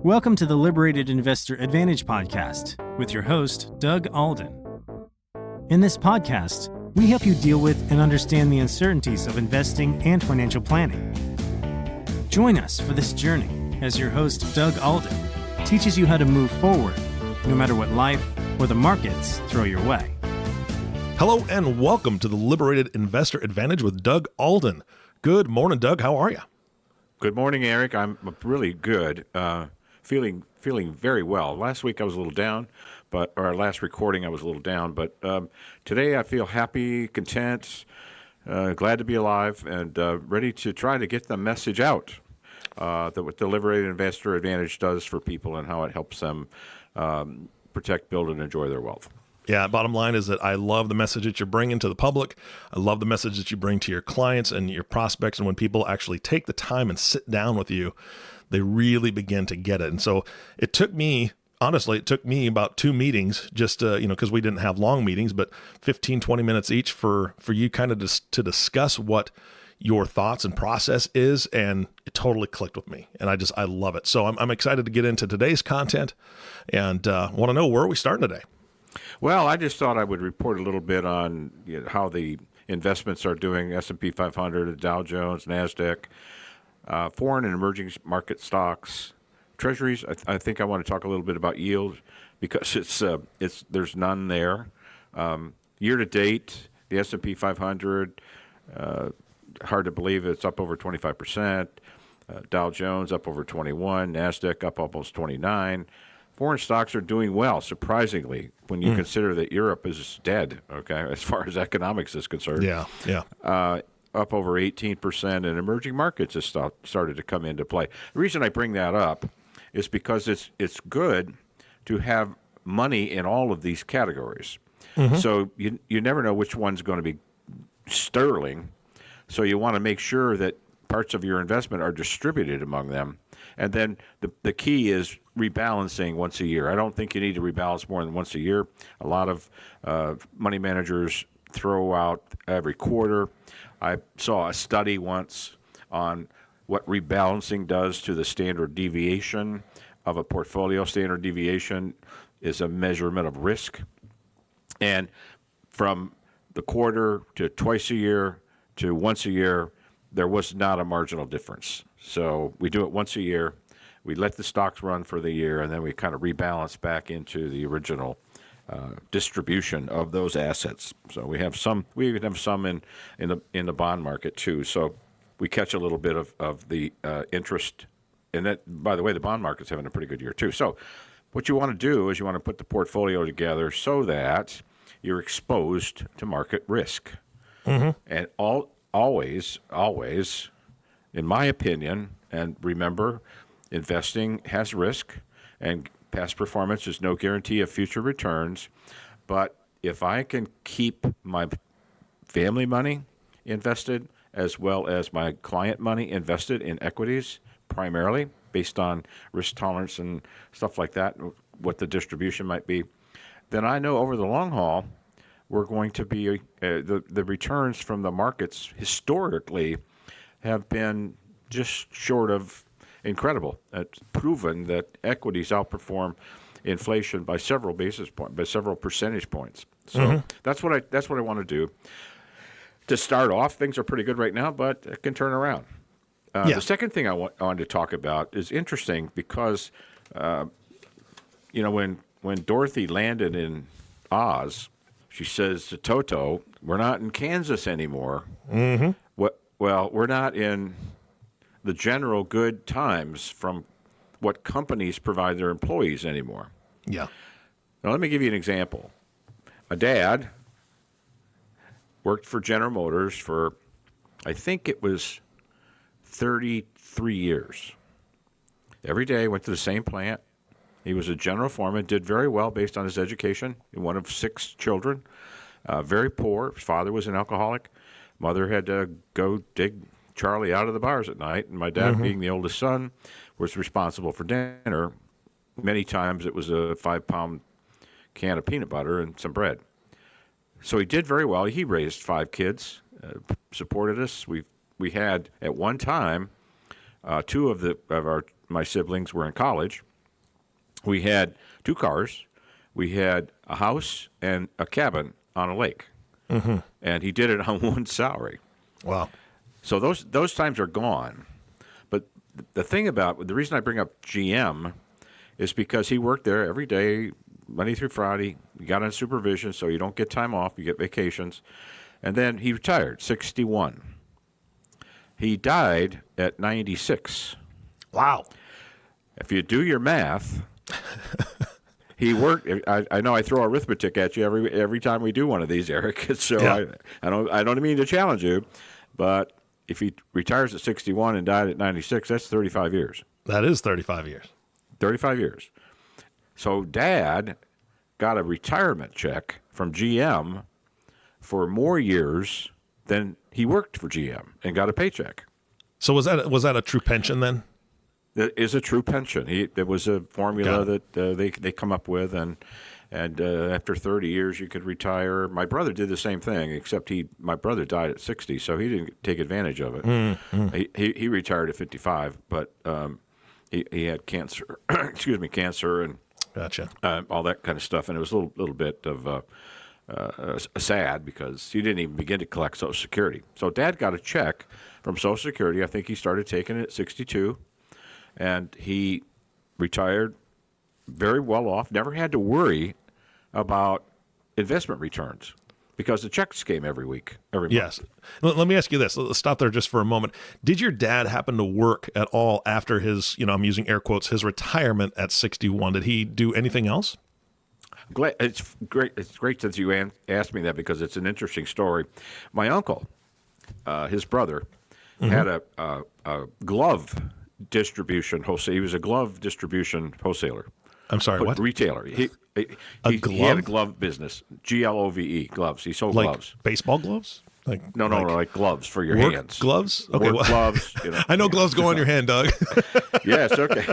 Welcome to the Liberated Investor Advantage podcast with your host, Doug Alden. In this podcast, we help you deal with and understand the uncertainties of investing and financial planning. Join us for this journey as your host, Doug Alden, teaches you how to move forward no matter what life or the markets throw your way. Hello and welcome to the Liberated Investor Advantage with Doug Alden. Good morning, Doug. How are you? Good morning, Eric. I'm really good. Feeling very well. Last week I was a little down, but our last recording I was a little down. But today I feel happy, content, glad to be alive, and ready to try to get the message out that what the Liberated Investor Advantage does for people and how it helps them protect, build, and enjoy their wealth. Yeah, bottom line is that I love the message that you're bringing to the public. I love the message that you bring to your clients and your prospects. And when people actually take the time and sit down with you, they really begin to get it. And so it took me, honestly, about 2 meetings just because we didn't have long meetings, but 15, 20 minutes each for you kind of to discuss what your thoughts and process is. And it totally clicked with me. And I love it. So I'm excited to get into today's content and want to know, where are we starting today? Well, I just thought I would report a little bit on how the investments are doing, S&P 500, Dow Jones, NASDAQ, foreign and emerging market stocks, treasuries. I think I want to talk a little bit about yield because there's none there. Year to date, the S&P 500, hard to believe it's up over 25%. Dow Jones up over 21, NASDAQ up almost 29. Foreign stocks are doing well, surprisingly, when you consider that Europe is dead, okay, as far as economics is concerned. Yeah. Up over 18%, and emerging markets have started to come into play. The reason I bring that up is because it's good to have money in all of these categories. Mm-hmm. So you never know which one's going to be sterling, so you want to make sure that parts of your investment are distributed among them. And then the key is rebalancing once a year. I don't think you need to rebalance more than once a year. A lot of money managers throw out every quarter. I saw a study once on what rebalancing does to the standard deviation of a portfolio. Standard deviation is a measurement of risk. And from the quarter to twice a year to once a year, there was not a marginal difference. So we do it once a year. We let the stocks run for the year, and then we kind of rebalance back into the original distribution of those assets. So we have some. We even have some in the bond market too. So we catch a little bit of the interest. And that, by the way, the bond market's having a pretty good year too. So what you want to do is you want to put the portfolio together so that you're exposed to market risk. Mm-hmm. And always, in my opinion, and remember, investing has risk, and past performance is no guarantee of future returns. But if I can keep my family money invested as well as my client money invested in equities, primarily based on risk tolerance and stuff like that, what the distribution might be, then I know over the long haul, we're going to be the returns from the markets historically have been just short of incredible. It's proven that equities outperform inflation by several percentage points. So that's what I want to do. To start off, things are pretty good right now, but it can turn around. The second thing I wanted to talk about is interesting because, when Dorothy landed in Oz, she says to Toto, "We're not in Kansas anymore." Mm-hmm. Well, we're not in the general good times from what companies provide their employees anymore. Yeah. Now, let me give you an example. A dad worked for General Motors for, I think it was 33 years. Every day went to the same plant. He was a general foreman, did very well based on his education, one of 6 children, very poor. His father was an alcoholic. Mother had to go dig Charlie out of the bars at night, and my dad, being the oldest son, was responsible for dinner. Many times it was a 5-pound can of peanut butter and some bread. So he did very well. He raised 5 kids, supported us. We had at one time 2 of my siblings were in college, We had 2 cars. We had a house and a cabin on a lake. Mm-hmm. And he did it on one salary. Wow. So those times are gone. But the reason I bring up GM is because he worked there every day, Monday through Friday. You got on supervision, so you don't get time off. You get vacations. And then he retired, 61. He died at 96. Wow. If you do your math, he worked. I know I throw arithmetic at you every time we do one of these, Eric. So yeah. I don't mean to challenge you, but if he retires at 61 and died at 96, that's 35 years. That is 35 years. 35 years. So Dad got a retirement check from GM for more years than he worked for GM and got a paycheck. So was that a true pension then? It is a true pension. It was a formula that they come up with, and after 30 years you could retire. My brother did the same thing, except my brother died at 60, so he didn't take advantage of it. Mm-hmm. He retired at 55, but he had cancer. Cancer and gotcha. All that kind of stuff, and it was a little bit of sad because he didn't even begin to collect Social Security. So Dad got a check from Social Security. I think he started taking it at 62. And he retired very well off, never had to worry about investment returns because the checks came every week, every month. Yes. Let me ask you this. Let's stop there just for a moment. Did your dad happen to work at all after his, I'm using air quotes, his retirement at 61? Did he do anything else? It's great. It's great that you asked me that because it's an interesting story. My uncle, his brother, had a glove distribution wholesale. He was a glove distribution wholesaler. I'm sorry, what? Retailer. He had a glove business. GLOVE, gloves. He sold gloves. Baseball gloves? No, like gloves for your work hands. Gloves? Okay. Work gloves. I know gloves go on your hand, Doug. Yes, okay.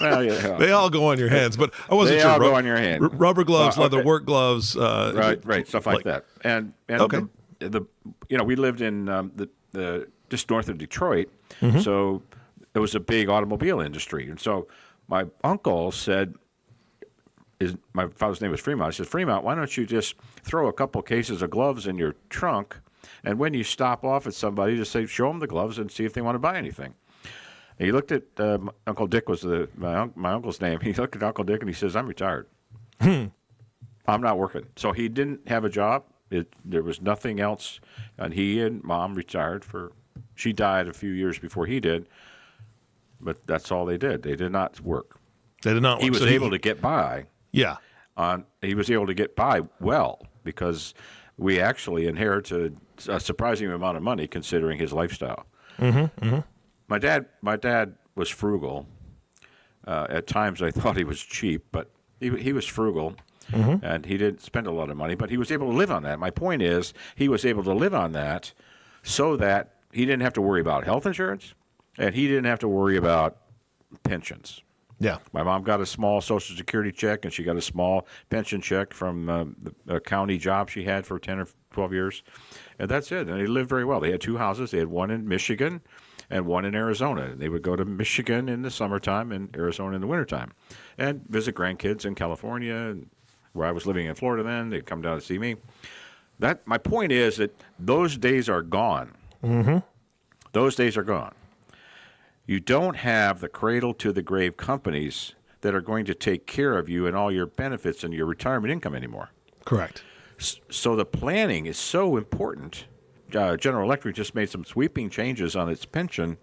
Well, yeah. They all go on your hands, but I wasn't sure. They all go on your hand. Rubber gloves, leather work gloves. Right, stuff like that. And okay. We lived in the just north of Detroit, mm-hmm. so there was a big automobile industry. And so my uncle said, my father's name was Fremont. He said, Fremont, why don't you just throw a couple cases of gloves in your trunk, and when you stop off at somebody, just say, show them the gloves and see if they want to buy anything. And he looked at, Uncle Dick was my uncle's name. He looked at Uncle Dick and he says, I'm retired. I'm not working. So he didn't have a job. There was nothing else. And he and Mom retired she died a few years before he did. But that's all they did. They did not work. They did not work. He was able to get by. Yeah. He was able to get by well because we actually inherited a surprising amount of money considering his lifestyle. Mm-hmm, mm-hmm. My dad was frugal. At times I thought he was cheap, but he was frugal, mm-hmm. and he didn't spend a lot of money, but he was able to live on that. My point is he was able to live on that so that he didn't have to worry about health insurance, and he didn't have to worry about pensions. Yeah. My mom got a small Social Security check, and she got a small pension check from a county job she had for 10 or 12 years. And that's it. And they lived very well. They had 2 houses. They had one in Michigan and one in Arizona. They would go to Michigan in the summertime and Arizona in the wintertime and visit grandkids in California, where I was living in Florida then. They'd come down to see me. My point is that those days are gone. Mm-hmm. Those days are gone. You don't have the cradle-to-the-grave companies that are going to take care of you and all your benefits and your retirement income anymore. Correct. So the planning is so important. General Electric just made some sweeping changes on its pension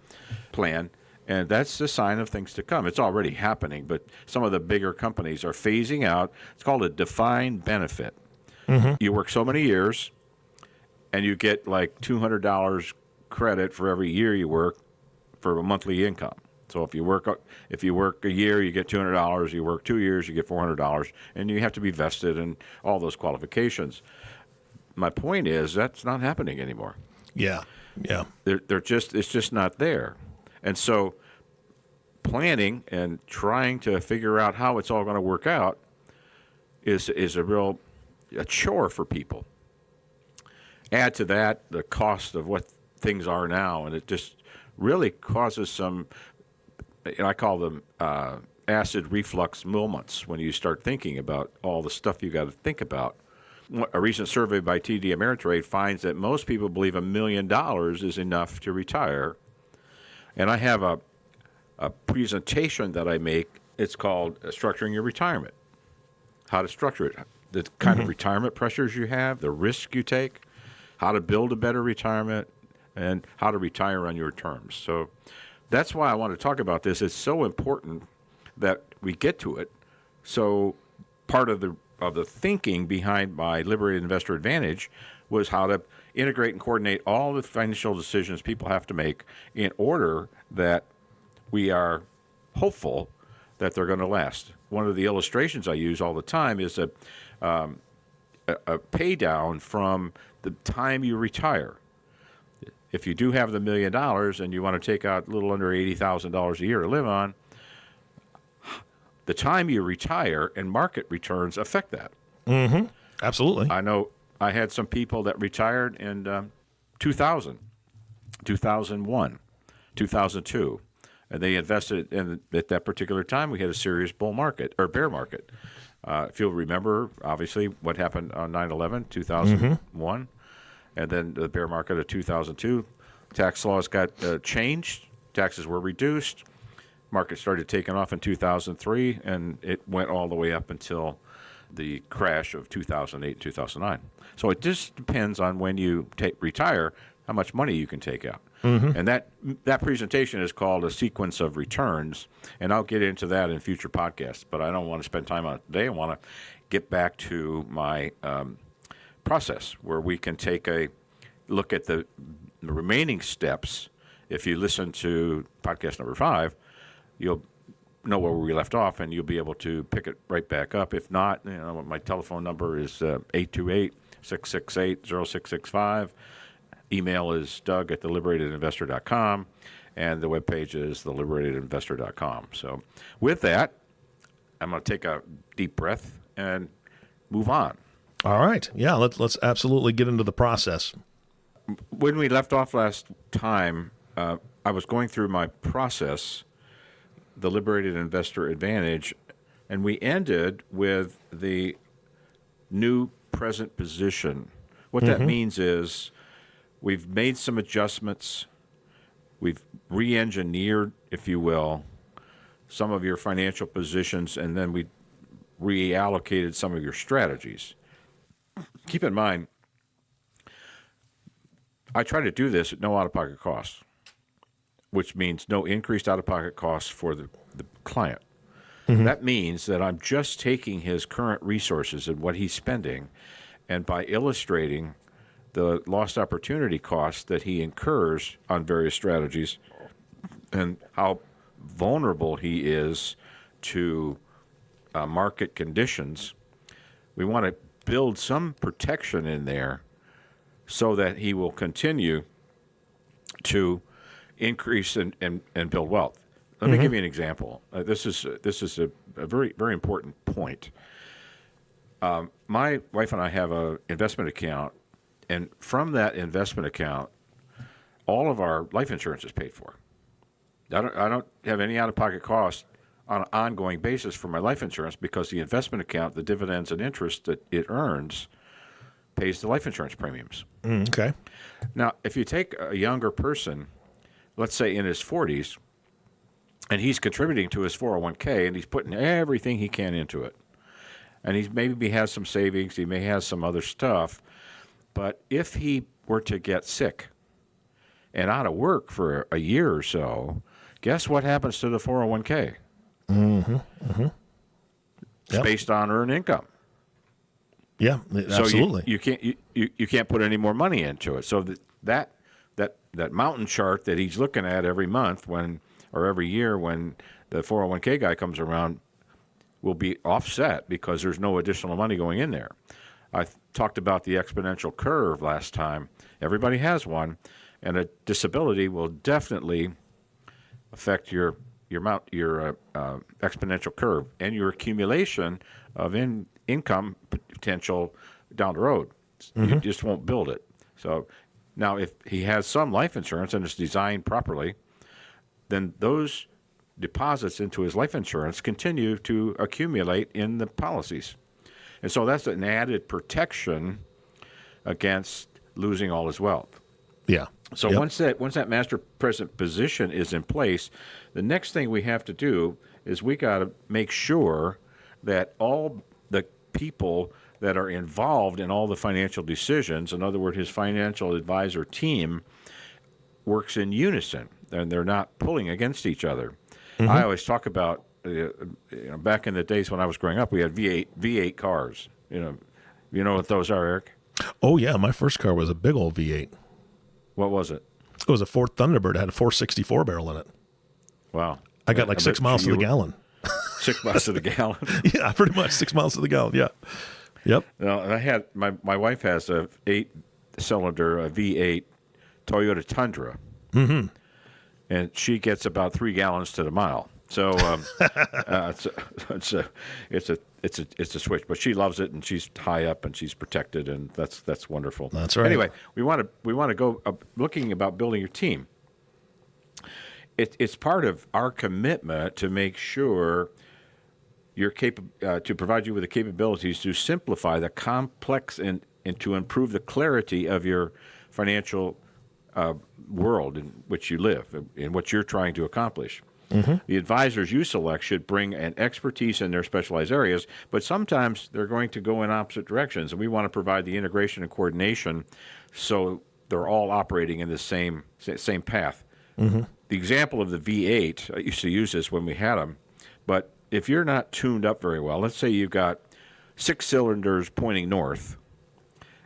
plan, and that's a sign of things to come. It's already happening, but some of the bigger companies are phasing out. It's called a defined benefit. Mm-hmm. You work so many years, and you get like $200 credit for every year you work for a monthly income. So if you work a year, you get $200. You work 2 years, you get $400, and you have to be vested in all those qualifications. My point is that's not happening anymore. Yeah, yeah. It's just not there, and so planning and trying to figure out how it's all going to work out is a chore for people. Add to that the cost of what things are now, and it just really causes some, I call them acid reflux moments when you start thinking about all the stuff you got to think about. A recent survey by TD Ameritrade finds that most people believe $1 million is enough to retire. And I have a presentation that I make. It's called Structuring Your Retirement. How to structure it, the kind of retirement pressures you have, the risk you take, how to build a better retirement, and how to retire on your terms. So that's why I want to talk about this. It's so important that we get to it. So part of the thinking behind my Liberated Investor Advantage was how to integrate and coordinate all the financial decisions people have to make in order that we are hopeful that they're going to last. One of the illustrations I use all the time is a pay down from the time you retire. If you do have the $1 million and you want to take out a little under $80,000 a year to live on, the time you retire and market returns affect that. Mm-hmm. Absolutely. I know I had some people that retired in 2000, 2001, 2002, and they invested in at that particular time. We had a serious bull market or bear market. If you'll remember, obviously, what happened on 9/11, 2001, and then the bear market of 2002. Tax laws got changed. Taxes were reduced. Market started taking off in 2003, and it went all the way up until the crash of 2008 and 2009. So it just depends on when you retire, how much money you can take out. And that presentation is called A Sequence of Returns, and I'll get into that in future podcasts, but I don't want to spend time on it today. I want to get back to my process where we can take a look at the remaining steps. If you listen to podcast number 5, you'll know where we left off, and you'll be able to pick it right back up. If not, my telephone number is 828-668-0665. Email is doug@theliberatedinvestor.com, and the webpage is theliberatedinvestor.com. So with that, I'm going to take a deep breath and move on. All right. Yeah, let's absolutely get into the process. When we left off last time, I was going through my process, the Liberated Investor Advantage, and we ended with the new present position. What that means is we've made some adjustments. We've re-engineered, if you will, some of your financial positions, and then we reallocated some of your strategies. Keep in mind, I try to do this at no out-of-pocket costs, which means no increased out-of-pocket costs for the client. That means that I'm just taking his current resources and what he's spending, and by illustrating the lost opportunity costs that he incurs on various strategies and how vulnerable he is to market conditions, we want to build some protection in there so that he will continue to increase and build wealth. Let me give you an example. This is a very, very important point. My wife and I have an investment account, and from that investment account, all of our life insurance is paid for. I don't have any out-of-pocket costs on an ongoing basis for my life insurance because the investment account, the dividends and interest that it earns, pays the life insurance premiums. Okay. Now, if you take a younger person, let's say in his 40s, and he's contributing to his 401k, and he's putting everything he can into it, and he maybe has some savings, he may have some other stuff, but if he were to get sick and out of work for a year or so, guess what happens to the 401k? It's based on earned income. Yeah, absolutely. So you can't put any more money into it. So that mountain chart that he's looking at every month or every year when the 401k guy comes around will be offset because there's no additional money going in there. I talked about the exponential curve last time. Everybody has one, and a disability will definitely affect your exponential curve and your accumulation of income potential down the road. You just won't build it. So now if he has some life insurance and it's designed properly, then those deposits into his life insurance continue to accumulate in the policies. And so that's an added protection against losing all his wealth. Yeah. So once that master present position is in place, the next thing we have to do is we got to make sure that all the people that are involved in all the financial decisions, in other words, his financial advisor team, works in unison, and they're not pulling against each other. I always talk about, back in the days when I was growing up, we had V8 cars. You know what those are, Eric? Oh, yeah. My first car was a big old V8. What was it? It was a Ford Thunderbird. It had a 464 barrel in it. Wow. I got like 6 miles to the gallon. 6 miles to the gallon? Yeah, pretty much 6 miles to the gallon. Yeah. Yep. Now, I had my wife has a 8-cylinder V8 Toyota Tundra, and she gets about 3 gallons to the mile. So it's a switch, but she loves it, and she's high up and she's protected, and that's wonderful. That's right. Anyway, we want to go looking about building your team. It's part of our commitment to make sure to provide you with the capabilities to simplify the complex and to improve the clarity of your financial world in which you live, in what you're trying to accomplish. The advisors you select should bring an expertise in their specialized areas, but sometimes they're going to go in opposite directions, and we want to provide the integration and coordination so they're all operating in the same path. The example of the V8, I used to use this when we had them, but if you're not tuned up very well, let's say you've got 6 cylinders pointing north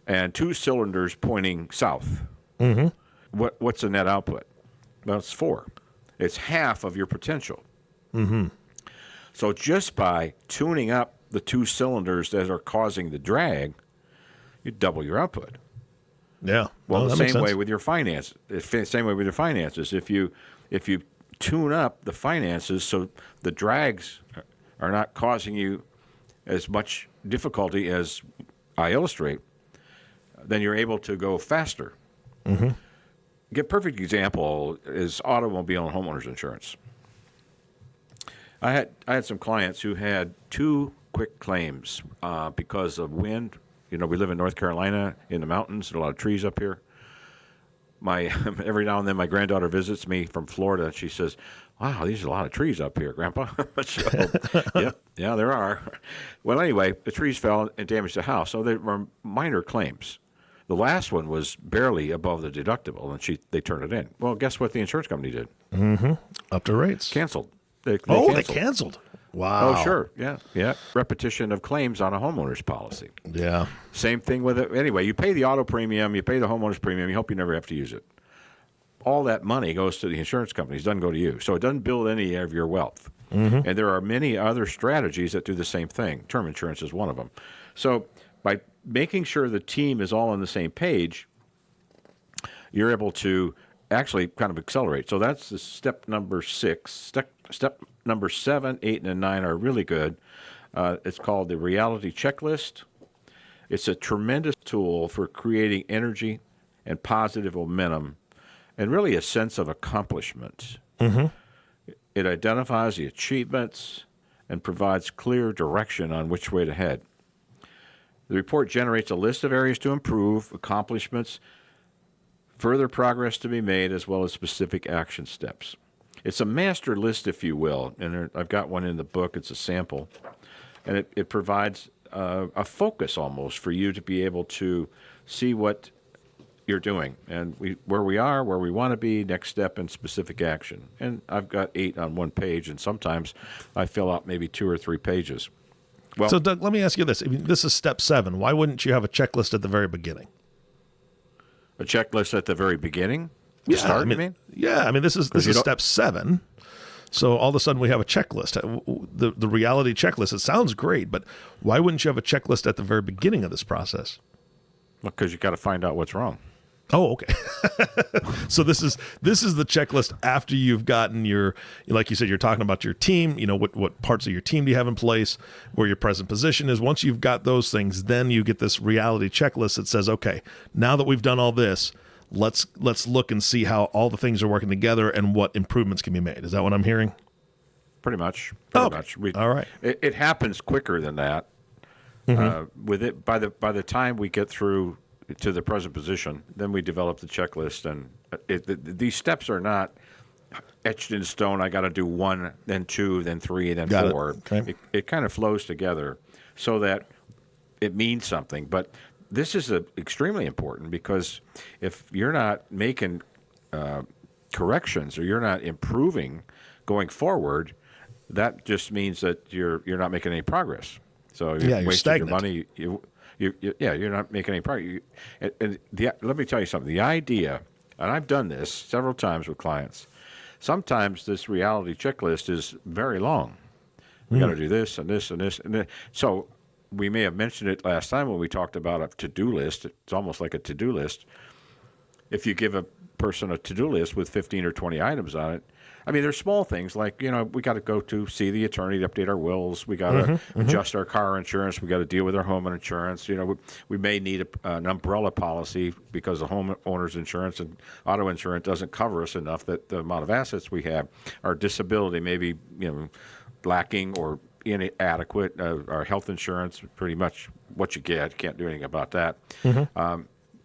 and 2 cylinders pointing south, what's the net output? Well, it's 4. It's half of your potential. So just by tuning up the 2 cylinders that are causing the drag, you double your output. Yeah. Well, no, the same way with your finances. Same way with your finances. If you tune up the finances so the drags are not causing you as much difficulty as I illustrate, then you're able to go faster. A perfect example is automobile and homeowners insurance. I had some clients who had 2 quick claims because of wind. We live in North Carolina in the mountains. There are a lot of trees up here. Every now and then my granddaughter visits me from Florida, and she says, "Wow, these are a lot of trees up here, Grandpa." So, yeah, there are. Well, anyway, the trees fell and damaged the house, so they were minor claims. The last one was barely above the deductible, and they turned it in. Well, guess what the insurance company did? Up to rates. Canceled. They canceled. Wow. Oh, sure. Yeah. Repetition of claims on a homeowner's policy. Yeah. Same thing with it. Anyway, you pay the auto premium, you pay the homeowner's premium, you hope you never have to use it. All that money goes to the insurance companies, doesn't go to you. So it doesn't build any of your wealth. And there are many other strategies that do the same thing. Term insurance is one of them. So by making sure the team is all on the same page, you're able to actually kind of accelerate. So that's the step number 6. Step number 7, 8, and 9 are really good. It's called the reality checklist. It's a tremendous tool for creating energy and positive momentum and really a sense of accomplishment. It identifies the achievements and provides clear direction on which way to head. The report generates a list of areas to improve, accomplishments, further progress to be made, as well as specific action steps. It's a master list, if you will, and I've got one in the book. It's a sample, and it provides a focus almost for you to be able to see what you're doing and where we are, where we want to be, next step, and specific action. And I've got 8 on one page, and sometimes I fill out maybe 2 or 3 pages. Well, so, Doug, let me ask you this. I mean, this is step 7. Why wouldn't you have a checklist at the very beginning? A checklist at the very beginning? Yeah, Start, I mean, you mean? Yeah, I mean, this is step 7. So all of a sudden we have a checklist. The reality checklist, it sounds great, but why wouldn't you have a checklist at the very beginning of this process? Well, because you got to find out what's wrong. Oh, okay. So this is the checklist after you've gotten your, like you said, you're talking about your team, what parts of your team do you have in place, where your present position is. Once you've got those things, then you get this reality checklist that says, okay, now that we've done all this, let's look and see how all the things are working together and what improvements can be made. Is that what I'm hearing? Pretty much. All right. It happens quicker than that. With it, by the time we get through to the present position, then we develop the checklist, and these steps are not etched in stone. I got to do 1, then 2, then 3, then 4. Okay. It kind of flows together so that it means something. But this is extremely important, because if you're not making corrections or you're not improving going forward, that just means that you're not making any progress. So you're wasting stagnant. your money. You're not making any progress. Let me tell you something. The idea, and I've done this several times with clients. Sometimes this reality checklist is very long. We got to do this and this and this and this. So we may have mentioned it last time when we talked about a to-do list. It's almost like a to-do list. If you give a person a to-do list with 15 or 20 items on it, I mean, there's small things like, we got to go to see the attorney to update our wills. We got to adjust our car insurance. We got to deal with our home insurance. We may need an umbrella policy because the homeowner's insurance and auto insurance doesn't cover us enough, that the amount of assets we have. Our disability may be, lacking or inadequate. Our health insurance, pretty much what you get. Can't do anything about that.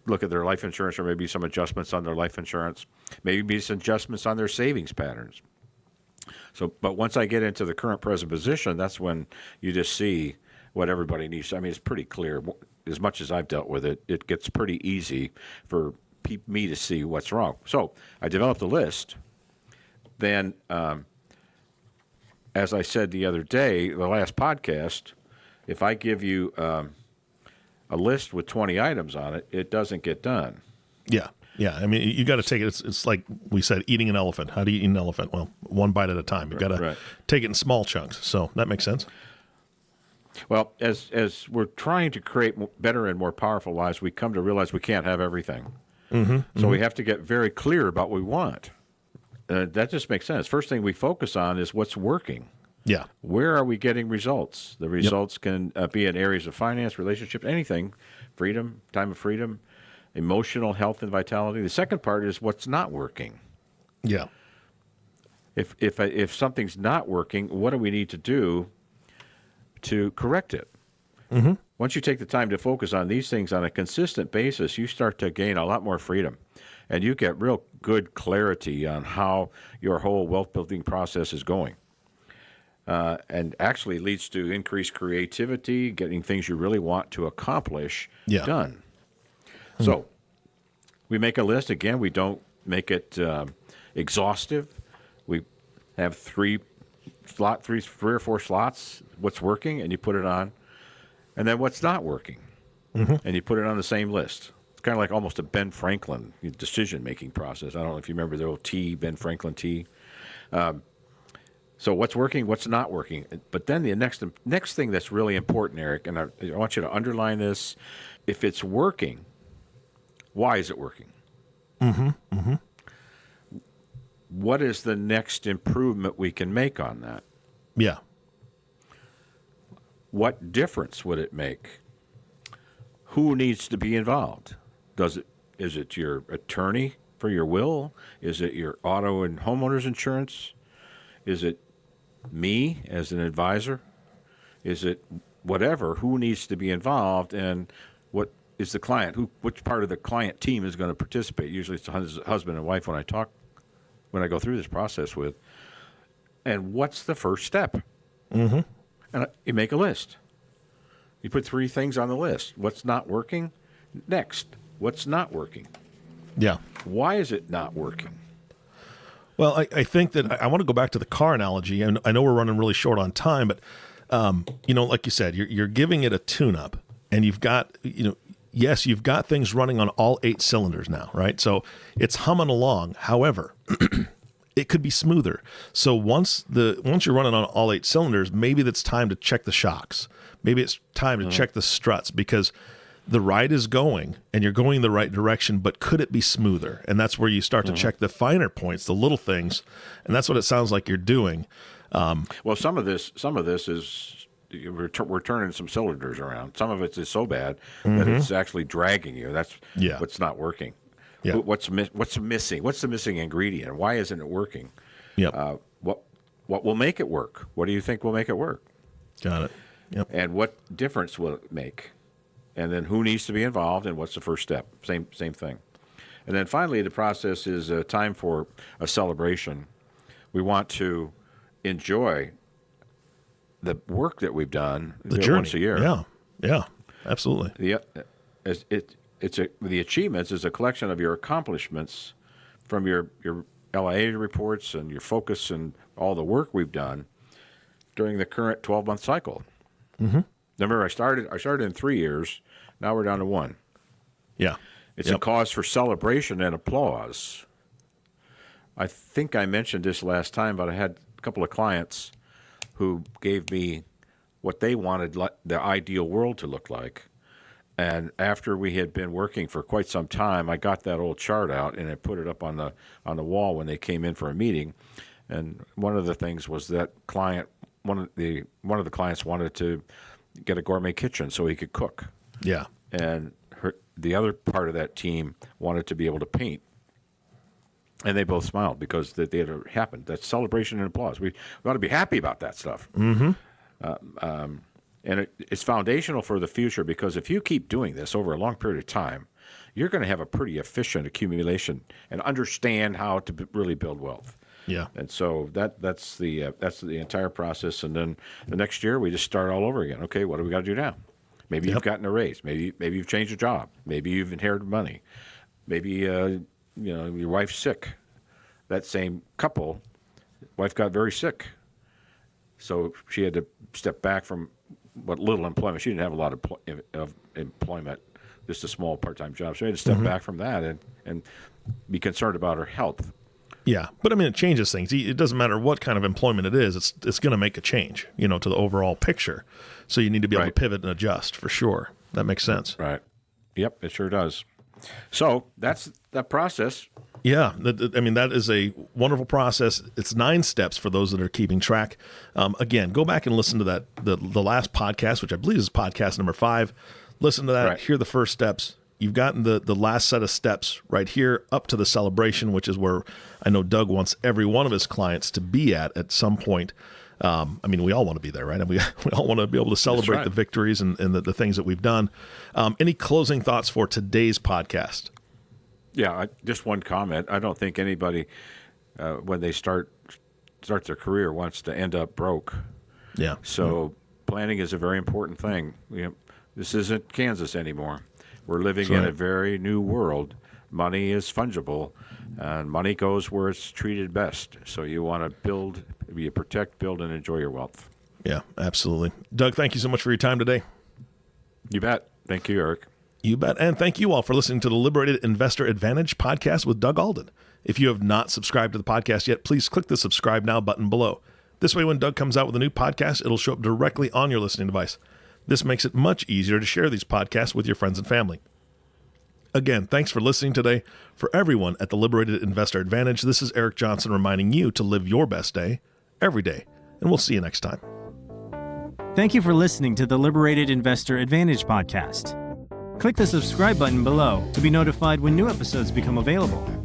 Look at their life insurance, or maybe some adjustments on their life insurance, maybe some adjustments on their savings patterns. So, but once I get into the current present position, that's when you just see what everybody needs. I mean, it's pretty clear. As much as I've dealt with it, it gets pretty easy for me to see what's wrong. So I developed a list. Then, as I said the other day, the last podcast, if I give you a list with 20 items on it, it doesn't get done. Yeah. I mean, you got to take it. It's like we said, eating an elephant. How do you eat an elephant? Well, one bite at a time. You got to take it in small chunks. So that makes sense. Well, as we're trying to create better and more powerful lives, we come to realize we can't have everything. So we have to get very clear about what we want. That just makes sense. First thing we focus on is what's working. Yeah. Where are we getting results? The results can be in areas of finance, relationships, anything, freedom, time of freedom, emotional health and vitality. The second part is what's not working. Yeah. If something's not working, what do we need to do to correct it? Once you take the time to focus on these things on a consistent basis, you start to gain a lot more freedom, and you get real good clarity on how your whole wealth building process is going. And actually leads to increased creativity, getting things you really want to accomplish done. So we make a list. Again, we don't make it exhaustive. We have three or four slots, what's working, and you put it on. And then what's not working, and you put it on the same list. It's kind of like almost a Ben Franklin decision-making process. I don't know if you remember the old T, Ben Franklin T. So what's working, what's not working. But then the next thing that's really important, Eric, and I want you to underline this, if it's working, why is it working? What is the next improvement we can make on that? Yeah. What difference would it make? Who needs to be involved? Is it your attorney for your will? Is it your auto and homeowners insurance? Is it me as an advisor? Is it whatever? Who needs to be involved, and what is the client? Which part of the client team is going to participate? Usually it's the husband and wife when I go through this process with. And what's the first step? And you make a list. You put 3 things on the list. What's not working? Next. What's not working? Yeah. Why is it not working? Well, I think that I want to go back to the car analogy, and I know we're running really short on time, but like you said, you're giving it a tune-up, and you've got, yes, you've got things running on all 8 cylinders now, right? So it's humming along. However, it could be smoother. So once you're running on all 8 cylinders, maybe it's time to check the shocks. Maybe it's time to check the struts, because the ride is going and you're going the right direction, but could it be smoother? And that's where you start to check the finer points, the little things. And that's what it sounds like you're doing. Well, some of this is we're turning some cylinders around. Some of it is so bad that it's actually dragging you. That's what's not working. What's missing? What's the missing ingredient? Why isn't it working? Yep. What what will make it work? What do you think will make it work? Got it. Yep. And what difference will it make? And then who needs to be involved, and what's the first step? Same thing. And then finally, the process is time for a celebration. We want to enjoy the work that we've done The journey. once a year. Yeah, absolutely. The achievements is a collection of your accomplishments from your LIA reports and your focus and all the work we've done during the current 12-month cycle. Mm-hmm. Remember, I started in 3 years. Now we're down to 1. Yeah. It's a cause for celebration and applause. I think I mentioned this last time, but I had a couple of clients who gave me what they wanted the ideal world to look like. And after we had been working for quite some time, I got that old chart out and I put it up on the wall when they came in for a meeting. And one of the things was that one of the clients wanted to get a gourmet kitchen so he could cook. Yeah. And the other part of that team wanted to be able to paint. And they both smiled because it had happened. That's celebration and applause. We ought to be happy about that stuff. Mm-hmm. And it's foundational for the future, because if you keep doing this over a long period of time, you're going to have a pretty efficient accumulation and understand how to really build wealth. Yeah. And so that's the entire process. And then the next year we just start all over again. Okay, what do we got to do now? Maybe you've gotten a raise. Maybe you've changed a job. Maybe you've inherited money. Maybe your wife's sick. That same couple, wife got very sick, so she had to step back from what little employment. She didn't have a lot of employment, just a small part-time job. So she had to step back from that and be concerned about her health. Yeah, but I mean, it changes things. It doesn't matter what kind of employment it is. It's going to make a change, to the overall picture. So you need to be able to pivot and adjust for sure. That makes sense. Right. Yep, it sure does. So that's that process. Yeah, that is a wonderful process. It's 9 steps for those that are keeping track. Again, go back and listen to that the last podcast, which I believe is podcast number 5. Listen to that. Right. Hear the first steps. You've gotten the last set of steps right here up to the celebration, which is where I know Doug wants every one of his clients to be at some point. We all want to be there, right? And we all want to be able to celebrate the victories and the things that we've done. Any closing thoughts for today's podcast? Yeah, just one comment. I don't think anybody, when they start their career, wants to end up broke. Yeah. So planning is a very important thing. This isn't Kansas anymore. We're living in a very new world. Money is fungible, and money goes where it's treated best. So you want to protect, build, and enjoy your wealth. Yeah, absolutely. Doug, thank you so much for your time today. You bet. Thank you, Eric. You bet. And thank you all for listening to the Liberated Investor Advantage podcast with Doug Alden. If you have not subscribed to the podcast yet, please click the subscribe now button below. This way, when Doug comes out with a new podcast, it'll show up directly on your listening device. This makes it much easier to share these podcasts with your friends and family. Again, thanks for listening today. For everyone at the Liberated Investor Advantage, this is Eric Johnson reminding you to live your best day every day. And we'll see you next time. Thank you for listening to the Liberated Investor Advantage podcast. Click the subscribe button below to be notified when new episodes become available.